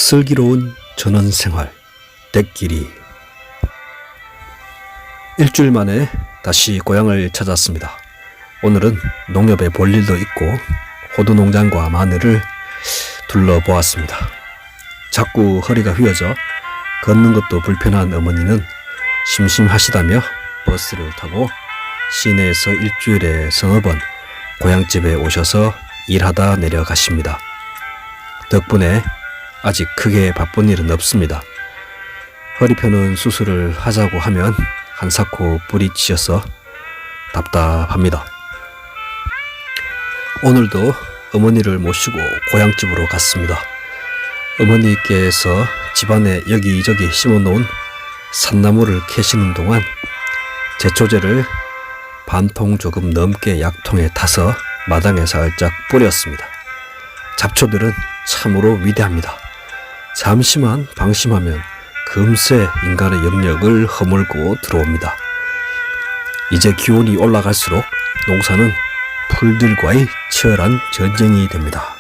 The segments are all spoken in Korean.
슬기로운 전원생활 떼끼리. 일주일 만에 다시 고향을 찾았습니다. 오늘은 농협에 볼 일도 있고 호두 농장과 마늘을 둘러보았습니다. 자꾸 허리가 휘어져 걷는 것도 불편한 어머니는 심심하시다며 버스를 타고 시내에서 일주일에 서너 번 고향집에 오셔서 일하다 내려가십니다. 덕분에 아직 크게 바쁜 일은 없습니다. 허리 펴는 수술을 하자고 하면 한사코 뿌리치셔서 답답합니다. 오늘도 어머니를 모시고 고향집으로 갔습니다. 어머니께서 집안에 여기저기 심어놓은 산나물을 캐시는 동안 제초제를 반통 조금 넘게 약통에 타서 마당에 살짝 뿌렸습니다. 잡초들은 참으로 위대합니다. 잠시만 방심하면 금세 인간의 영역을 허물고 들어옵니다. 이제 기온이 올라갈수록 농사는 풀들과의 치열한 전쟁이 됩니다.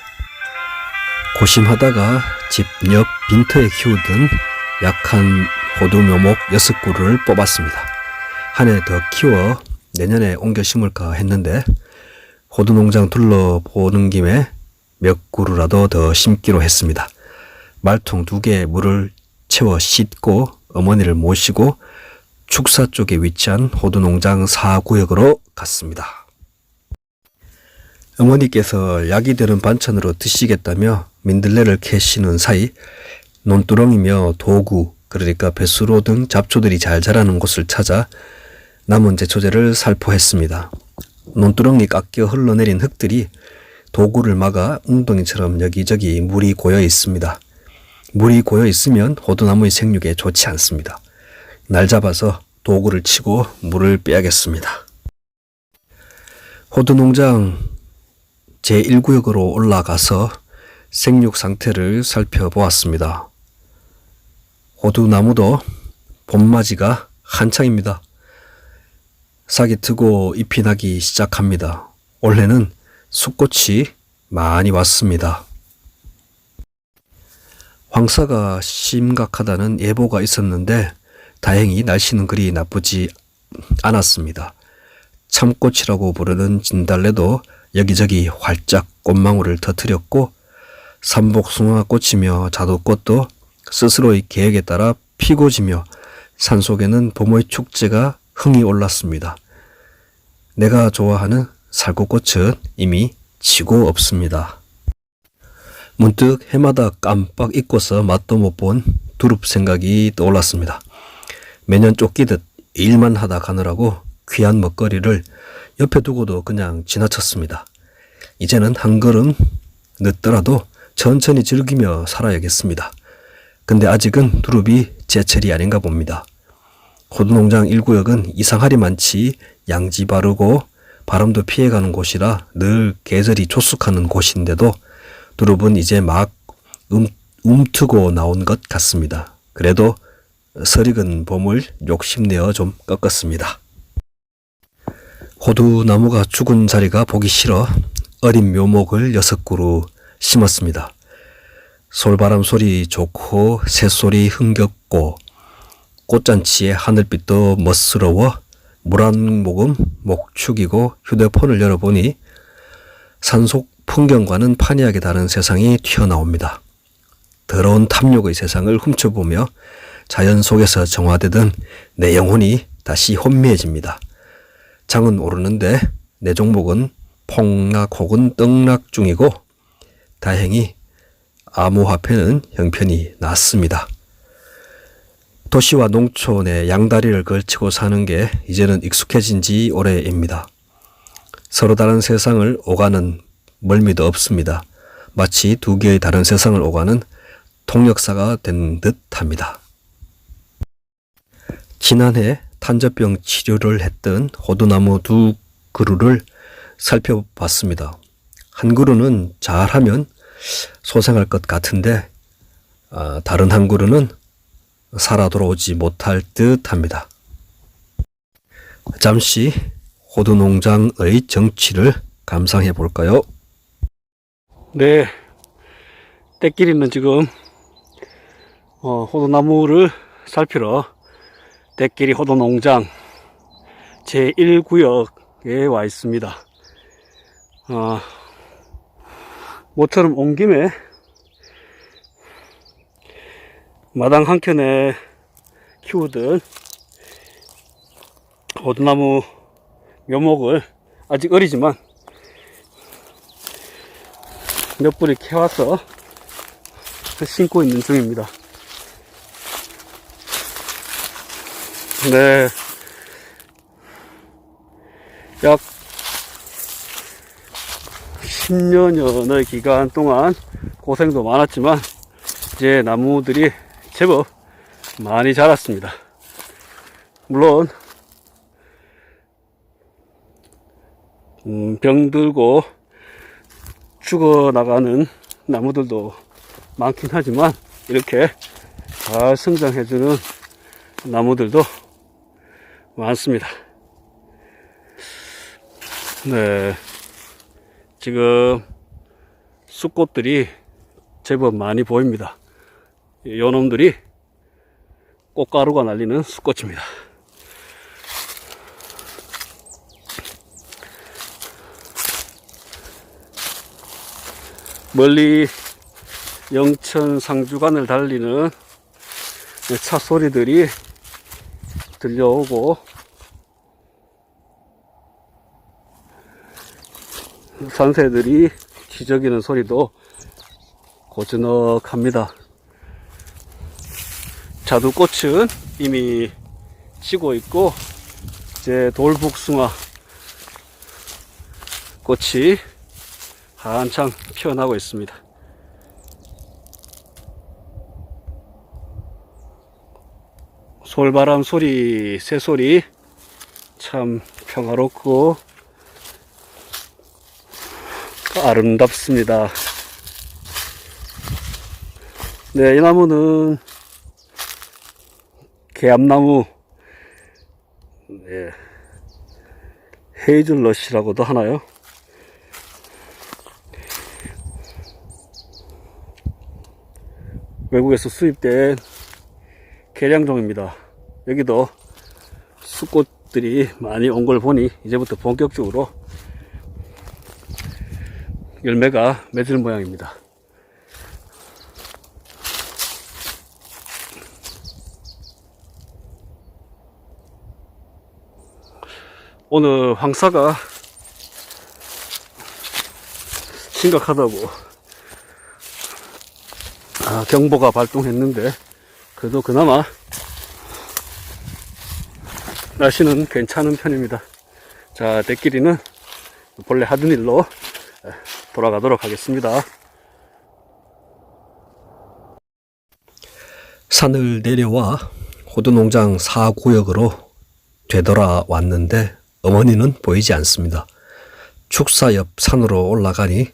고심하다가 집 옆 빈터에 키우던 약한 호두 묘목 6그루를 뽑았습니다. 한 해 더 키워 내년에 옮겨 심을까 했는데 호두 농장 둘러보는 김에 몇 그루라도 더 심기로 했습니다. 말통 2개에 물을 채워 씻고 어머니를 모시고 축사 쪽에 위치한 호두 농장 4구역으로 갔습니다. 어머니께서 약이 되는 반찬으로 드시겠다며 민들레를 캐시는 사이 논두렁이며 도구, 그러니까 배수로 등 잡초들이 잘 자라는 곳을 찾아 남은 제초제를 살포했습니다. 논두렁이 깎여 흘러내린 흙들이 도구를 막아 웅덩이처럼 여기저기 물이 고여 있습니다. 물이 고여 있으면 호두나무의 생육에 좋지 않습니다. 날 잡아서 도구를 치고 물을 빼야겠습니다. 호두 농장 제1구역으로 올라가서 생육 상태를 살펴보았습니다. 호두나무도 봄맞이가 한창입니다. 싹이 트고 잎이 나기 시작합니다. 올해는 숫꽃이 많이 왔습니다. 황사가 심각하다는 예보가 있었는데 다행히 날씨는 그리 나쁘지 않았습니다. 참꽃이라고 부르는 진달래도 여기저기 활짝 꽃망울을 터뜨렸고 삼복숭아 꽃이며 자두꽃도 스스로의 계획에 따라 피고 지며 산속에는 봄의 축제가 흥이 올랐습니다. 내가 좋아하는 살구꽃은 이미 지고 없습니다. 문득 해마다 깜빡 잊고서 맛도 못 본 두릅 생각이 떠올랐습니다. 매년 쫓기듯 일만 하다 가느라고 귀한 먹거리를 옆에 두고도 그냥 지나쳤습니다. 이제는 한 걸음 늦더라도 천천히 즐기며 살아야겠습니다. 근데 아직은 두릅이 제철이 아닌가 봅니다. 호두농장 1구역은 이상하리 많지 양지 바르고 바람도 피해가는 곳이라 늘 계절이 조숙하는 곳인데도 두릅은 이제 막 움트고 나온 것 같습니다. 그래도 설익은 봄을 욕심내어 좀 꺾었습니다. 호두나무가 죽은 자리가 보기 싫어 어린 묘목을 6그루 심었습니다. 솔바람 소리 좋고 새소리 흥겹고 꽃잔치에 하늘빛도 멋스러워 물 한 모금 목축이고 휴대폰을 열어보니 산속 풍경과는 판이하게 다른 세상이 튀어나옵니다. 더러운 탐욕의 세상을 훔쳐보며 자연 속에서 정화되던 내 영혼이 다시 혼미해집니다. 장은 오르는데 내 종목은 폭락 혹은 떡락 중이고 다행히 암호화폐는 형편이 낫습니다. 도시와 농촌의 양다리를 걸치고 사는 게 이제는 익숙해진 지 오래입니다. 서로 다른 세상을 오가는 멀미도 없습니다. 마치 2개의 다른 세상을 오가는 통역사가 된 듯합니다. 지난해 탄저병 치료를 했던 호두나무 2그루를 살펴봤습니다. 한 그루는 잘하면 소생할 것 같은데 다른 한 그루는 살아 돌아오지 못할 듯합니다. 잠시 호두농장의 정취를 감상해 볼까요? 네, 떼끼리는 지금 호두나무를 살피러 대끼리 호두농장 제1구역에 와 있습니다. 모처럼 온 김에 마당 한켠에 키우던 호두나무 묘목을 아직 어리지만 몇 뿌리 캐와서 심고 있는 중입니다. 네, 약 10년여의 기간 동안 고생도 많았지만 이제 나무들이 제법 많이 자랐습니다. 물론 병들고 죽어나가는 나무들도 많긴 하지만 이렇게 잘 성장해주는 나무들도 많습니다. 네, 지금 쑥꽃들이 제법 많이 보입니다. 요놈들이 꽃가루가 날리는 쑥꽃입니다. 멀리 영천 상주간을 달리는 차 소리들이 들려오고 산새들이 지저귀는 소리도 고즈넉합니다. 자두꽃은 이미 지고 있고 이제 돌복숭아 꽃이 한창 피어나고 있습니다. 솔바람 소리, 새소리 참 평화롭고 아름답습니다. 네, 이 나무는 개암나무, 네, 헤이즐넛이라고도 하나요? 외국에서 수입된 개량종입니다. 여기도 쑥꽃들이 많이 온 걸 보니 이제부터 본격적으로 열매가 맺을 모양입니다. 오늘 황사가 심각하다고 경보가 발동했는데 그래도 그나마 날씨는 괜찮은 편입니다. 자, 대끼리는 본래 하던 일로 돌아가도록 하겠습니다. 산을 내려와 호두농장 4구역으로 되돌아왔는데 어머니는 보이지 않습니다. 축사 옆 산으로 올라가니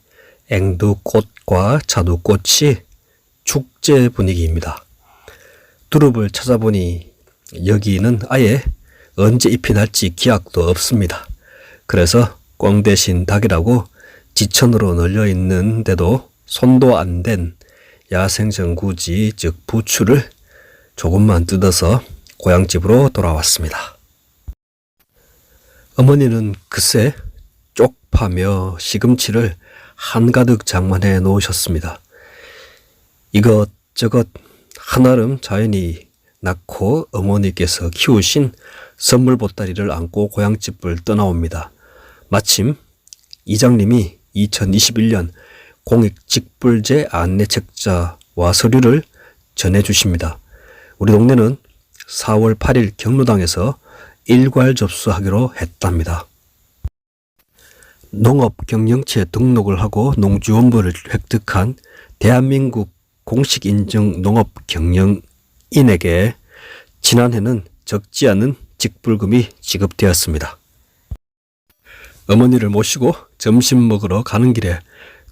앵두꽃과 자두꽃이 축제 분위기입니다. 두릅을 찾아보니 여기는 아예 언제 잎이 날지 기약도 없습니다. 그래서 꽝 대신 닭이라고 지천으로 널려 있는데도 손도 안 댄 야생정구지 즉 부추를 조금만 뜯어서 고향집으로 돌아왔습니다. 어머니는 글쎄 쪽파며 시금치를 한가득 장만해 놓으셨습니다. 이것저것 한아름 자연히 낳고 어머니께서 키우신 선물 보따리를 안고 고향집을 떠나옵니다. 마침 이장님이 2021년 공익직불제 안내책자와 서류를 전해주십니다. 우리 동네는 4월 8일 경로당에서 일괄 접수하기로 했답니다. 농업경영체 등록을 하고 농지원부를 획득한 대한민국 공식 인증 농업경영인에게 지난해는 적지 않은 직불금이 지급되었습니다. 어머니를 모시고 점심 먹으러 가는 길에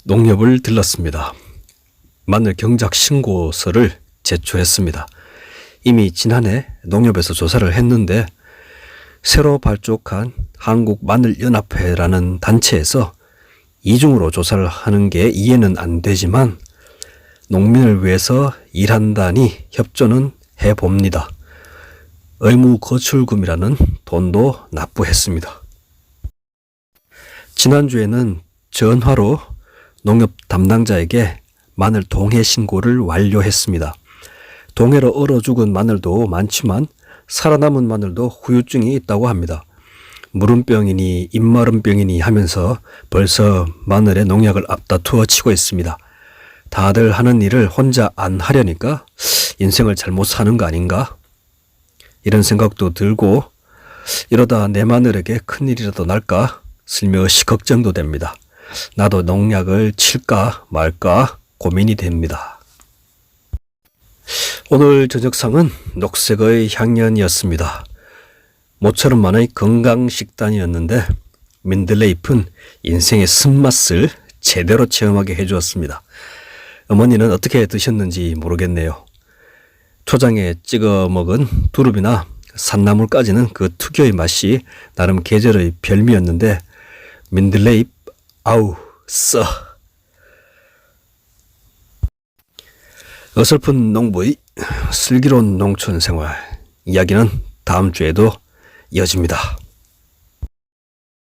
농협을 들렀습니다. 마늘 경작 신고서를 제출했습니다. 이미 지난해 농협에서 조사를 했는데 새로 발족한 한국마늘연합회라는 단체에서 이중으로 조사를 하는 게 이해는 안 되지만 농민을 위해서 일한다니 협조는 해봅니다. 의무 거출금이라는 돈도 납부했습니다. 지난주에는 전화로 농협 담당자에게 마늘 동해 신고를 완료했습니다. 동해로 얼어 죽은 마늘도 많지만 살아남은 마늘도 후유증이 있다고 합니다. 무름병이니 입마름병이니 하면서 벌써 마늘에 농약을 앞다투어 치고 있습니다. 다들 하는 일을 혼자 안 하려니까 인생을 잘못 사는 거 아닌가? 이런 생각도 들고 이러다 내 마늘에게 큰일이라도 날까 슬며시 걱정도 됩니다. 나도 농약을 칠까 말까 고민이 됩니다. 오늘 저녁상은 녹색의 향연이었습니다. 모처럼만의 건강식단이었는데 민들레잎은 인생의 쓴맛을 제대로 체험하게 해주었습니다. 어머니는 어떻게 드셨는지 모르겠네요. 초장에 찍어 먹은 두릅이나 산나물까지는 그 특유의 맛이 나름 계절의 별미였는데 민들레잎 아우 써. 어설픈 농부의 슬기로운 농촌 생활 이야기는 다음 주에도 이어집니다.